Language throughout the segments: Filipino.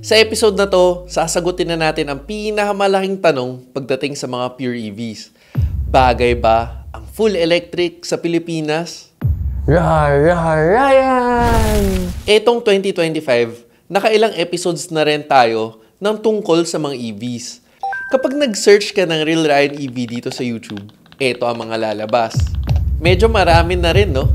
Sa episode na to, sasagutin na natin ang pinakamalaking tanong pagdating sa mga pure EVs. Bagay ba ang full electric sa Pilipinas? Yan! Etong 2025, nakailang episodes na rin tayo ng tungkol sa mga EVs. Kapag nag-search ka ng Real Ryan EV dito sa YouTube, eto ang mga lalabas. Medyo marami na rin, no?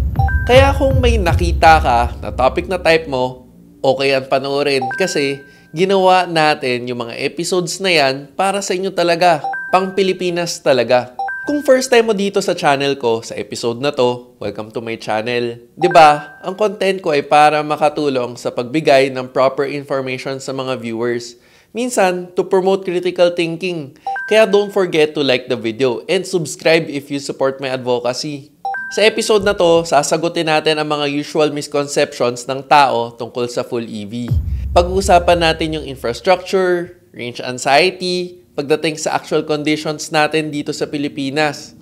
Kaya kung may nakita ka na topic na type mo, okay ang panoorin kasi ginawa natin yung mga episodes na yan para sa inyo talaga. Pang Pilipinas talaga. Kung first time mo dito sa channel ko, sa episode na to, welcome to my channel. 'Di ba? Ang content ko ay para makatulong sa pagbigay ng proper information sa mga viewers. Minsan, to promote critical thinking. Kaya don't forget to like the video and subscribe if you support my advocacy. Sa episode na to, sasagutin natin ang mga usual misconceptions ng tao tungkol sa full EV. Pag-uusapan natin yung infrastructure, range anxiety, pagdating sa actual conditions natin dito sa Pilipinas.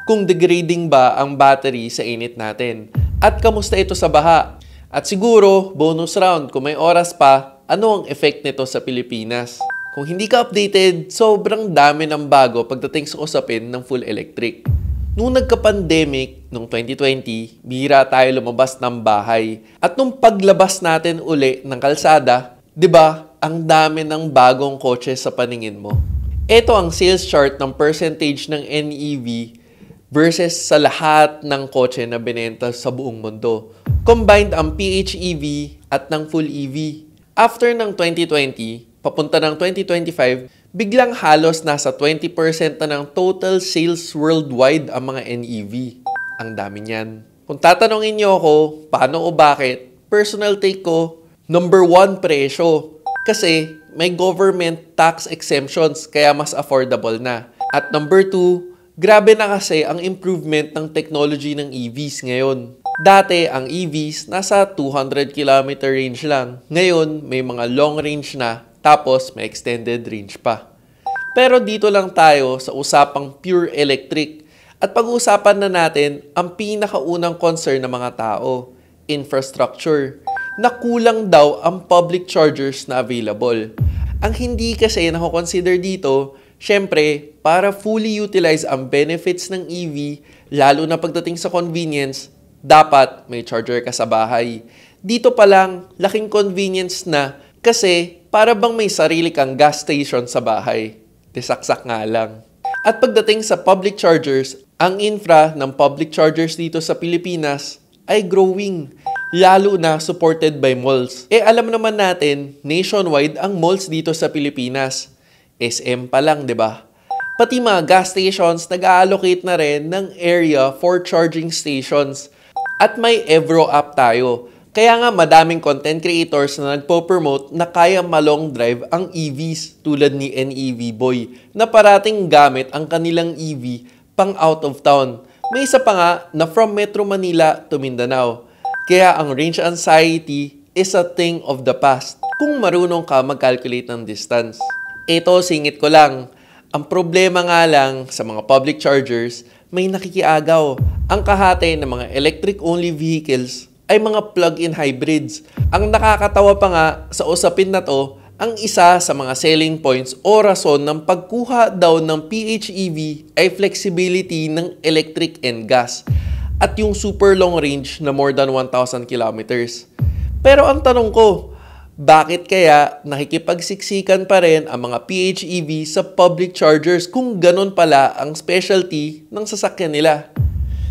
Kung degrading ba ang battery sa init natin. At kamusta ito sa baha. At siguro, bonus round, kung may oras pa, ano ang effect nito sa Pilipinas? Kung hindi ka updated, sobrang dami ng bago pagdating sa usapin ng full electric. Nung nagka-pandemic, noong 2020, bihira tayo lumabas ng bahay. At nung paglabas natin uli ng kalsada, 'di ba, ang dami ng bagong kotse sa paningin mo. Ito ang sales chart ng percentage ng NEV versus sa lahat ng kotse na binenta sa buong mundo. Combined ang PHEV at ng full EV. After ng 2020, papunta ng 2025, biglang halos nasa 20% na ng total sales worldwide ang mga NEV. Ang dami niyan. Kung tatanungin niyo ako, paano o bakit, personal take ko, number 1, presyo. Kasi may government tax exemptions kaya mas affordable na. At number 2, grabe na kasi ang improvement ng technology ng EVs ngayon. Dati, ang EVs nasa 200 km range lang. Ngayon, may mga long range na, tapos may extended range pa. Pero dito lang tayo sa usapang pure electric. At pag-uusapan na natin ang pinakaunang concern ng mga tao, infrastructure. Na kulang daw ang public chargers na available. Ang hindi kasi nako-consider dito, syempre, para fully utilize ang benefits ng EV, lalo na pagdating sa convenience, dapat may charger ka sa bahay. Dito pa lang, laking convenience na kasi para bang may sarili kang gas station sa bahay. Saksak nga lang. At pagdating sa public chargers, ang infra ng public chargers dito sa Pilipinas ay growing. Lalo na supported by malls. Alam naman natin, nationwide ang malls dito sa Pilipinas. SM pa lang, 'di ba? Pati mga gas stations nag-allocate na rin ng area for charging stations. At may Evro app tayo. Kaya nga madaming content creators na nagpo-promote na kaya malong drive ang EVs tulad ni NEV Boy na parating gamit ang kanilang EV pang out of town. May isa pa nga na from Metro Manila to Mindanao. Kaya ang range anxiety is a thing of the past kung marunong ka mag-calculate ng distance. Ito singit ko lang. Ang problema nga lang sa mga public chargers, may nakikiagaw. Ang kahati ng mga electric-only vehicles ay mga plug-in hybrids. Ang nakakatawa pa nga sa usapin na to, ang isa sa mga selling points o rason ng pagkuha daw ng PHEV ay flexibility ng electric and gas at yung super long range na more than 1,000 kilometers. Pero ang tanong ko, bakit kaya nakikipagsiksikan pa rin ang mga PHEV sa public chargers kung ganun pala ang specialty ng sasakyan nila?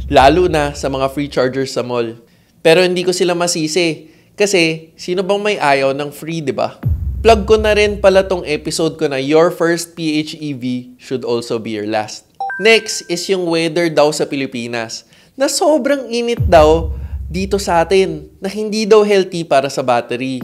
Lalo na sa mga free chargers sa mall. Pero hindi ko sila masisi. Kasi, sino bang may ayaw ng free, di ba? Plug ko na rin pala tong episode ko na your first PHEV should also be your last. Next is yung weather daw sa Pilipinas. Na sobrang init daw dito sa atin. Na hindi daw healthy para sa battery.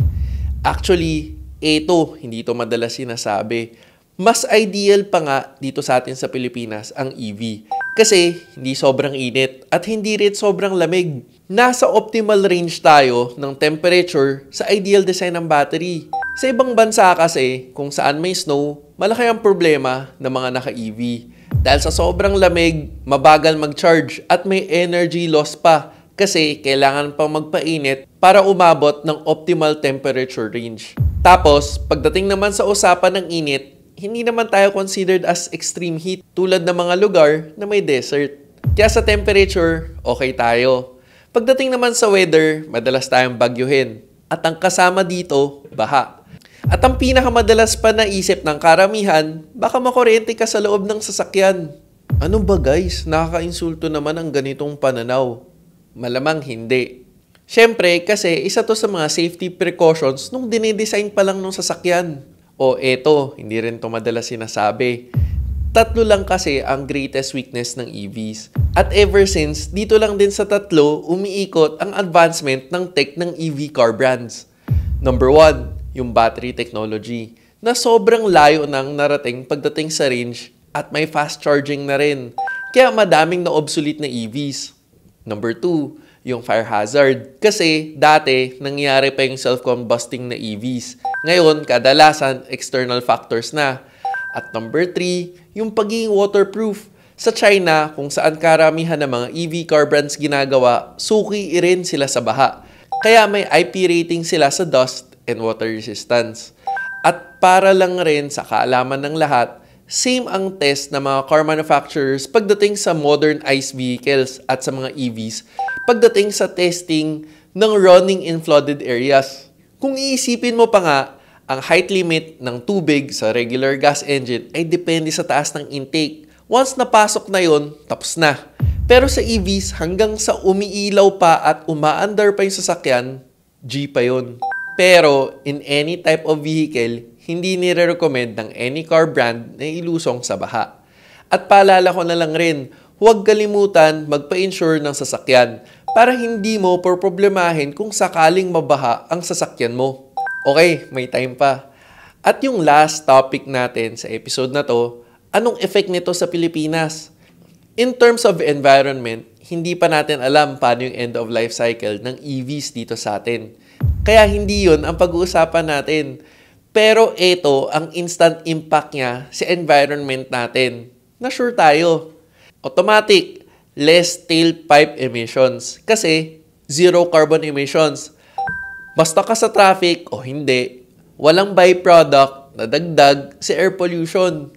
Actually, hindi ito madalas sinasabi. Mas ideal pa nga dito sa atin sa Pilipinas ang EV. Kasi hindi sobrang init at hindi rin sobrang lamig. Nasa optimal range tayo ng temperature sa ideal design ng battery. Sa ibang bansa kasi, kung saan may snow, malaki ang problema ng mga naka-EV. Dahil sa sobrang lamig, mabagal mag-charge at may energy loss pa kasi kailangan pang magpainit para umabot ng optimal temperature range. Tapos, pagdating naman sa usapan ng init, hindi naman tayo considered as extreme heat tulad ng mga lugar na may desert. Kaya sa temperature, okay tayo. Pagdating naman sa weather, madalas tayong bagyuhin. At ang kasama dito, baha. At ang pinakamadalas pa naisip ng karamihan, baka makuryente ka sa loob ng sasakyan. Ano ba guys? Nakaka-insulto naman ang ganitong pananaw. Malamang hindi. Siyempre, kasi isa to sa mga safety precautions nung dinidesign pa lang nung sasakyan. O eto, hindi rin to madalas sinasabi. 3 lang kasi ang greatest weakness ng EVs. At ever since, dito lang din sa 3, umiikot ang advancement ng tech ng EV car brands. Number 1, yung battery technology, na sobrang layo nang narating pagdating sa range at may fast charging na rin. Kaya madaming na-obsolete na EVs. Number 2, yung fire hazard. Kasi dati, nangyari pa yung self-combusting na EVs. Ngayon, kadalasan, external factors na. At number 3, yung pagiging waterproof. Sa China, kung saan karamihan ng mga EV car brands ginagawa, suki rin sila sa baha. Kaya may IP rating sila sa dust and water resistance. At para lang rin sa kaalaman ng lahat, same ang test ng mga car manufacturers pagdating sa modern ICE vehicles at sa mga EVs pagdating sa testing ng running in flooded areas. Kung iisipin mo pa nga, ang height limit ng tubig sa regular gas engine ay depende sa taas ng intake. Once napasok na yon, tapos na. Pero sa EVs, hanggang sa umiilaw pa at umaandar pa yung sasakyan, G pa yun. Pero in any type of vehicle, hindi nire-recommend ng any car brand na ilusong sa baha. At paalala ko na lang rin, huwag kalimutan magpa-insure ng sasakyan para hindi mo problemahin kung sakaling mabaha ang sasakyan mo. Okay, may time pa. At yung last topic natin sa episode na to, anong effect nito sa Pilipinas? In terms of environment, hindi pa natin alam paano yung end of life cycle ng EVs dito sa atin. Kaya hindi yun ang pag-uusapan natin. Pero ito ang instant impact niya sa environment natin. Na sure tayo. Automatic, less tailpipe emissions. Kasi zero carbon emissions. Basta ka sa traffic o hindi, walang byproduct na dagdag sa air pollution.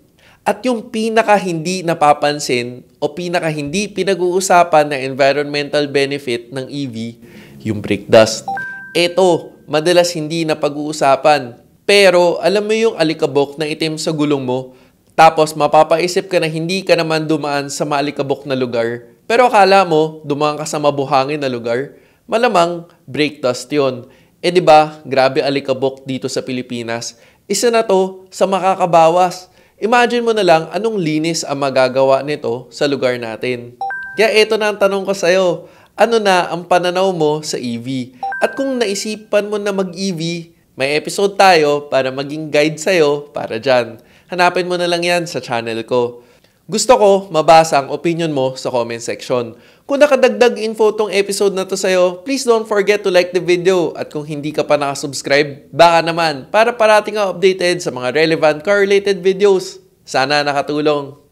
At yung pinaka hindi napapansin o pinaka hindi pinag-uusapan na environmental benefit ng EV, yung brake dust. Ito, madalas hindi na pag-uusapan. Pero alam mo yung alikabok na itim sa gulong mo, tapos mapapaisip ka na hindi ka naman dumaan sa maalikabok na lugar, pero akala mo dumaan ka sa mabuhangin na lugar, malamang brake dust yun. Eh di ba, grabe alikabok dito sa Pilipinas. Isa na to sa makakabawas. Imagine mo na lang anong linis ang magagawa nito sa lugar natin. Kaya ito na ang tanong ko sa'yo. Ano na ang pananaw mo sa EV? At kung naisipan mo na mag-EV, may episode tayo para maging guide sa'yo para dyan. Hanapin mo na lang yan sa channel ko. Gusto ko mabasa ang opinion mo sa comment section. Kung nakadagdag info tong episode na to sa'yo, please don't forget to like the video. At kung hindi ka pa nakasubscribe, baka naman para parating ka updated sa mga relevant car-related videos. Sana nakatulong.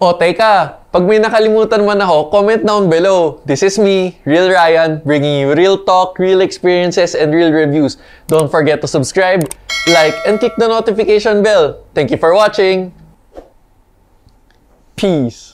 O teka, pag may nakalimutan man ako, comment down below. This is me, Real Ryan, bringing you real talk, real experiences, and real reviews. Don't forget to subscribe, like, and click the notification bell. Thank you for watching. Peace.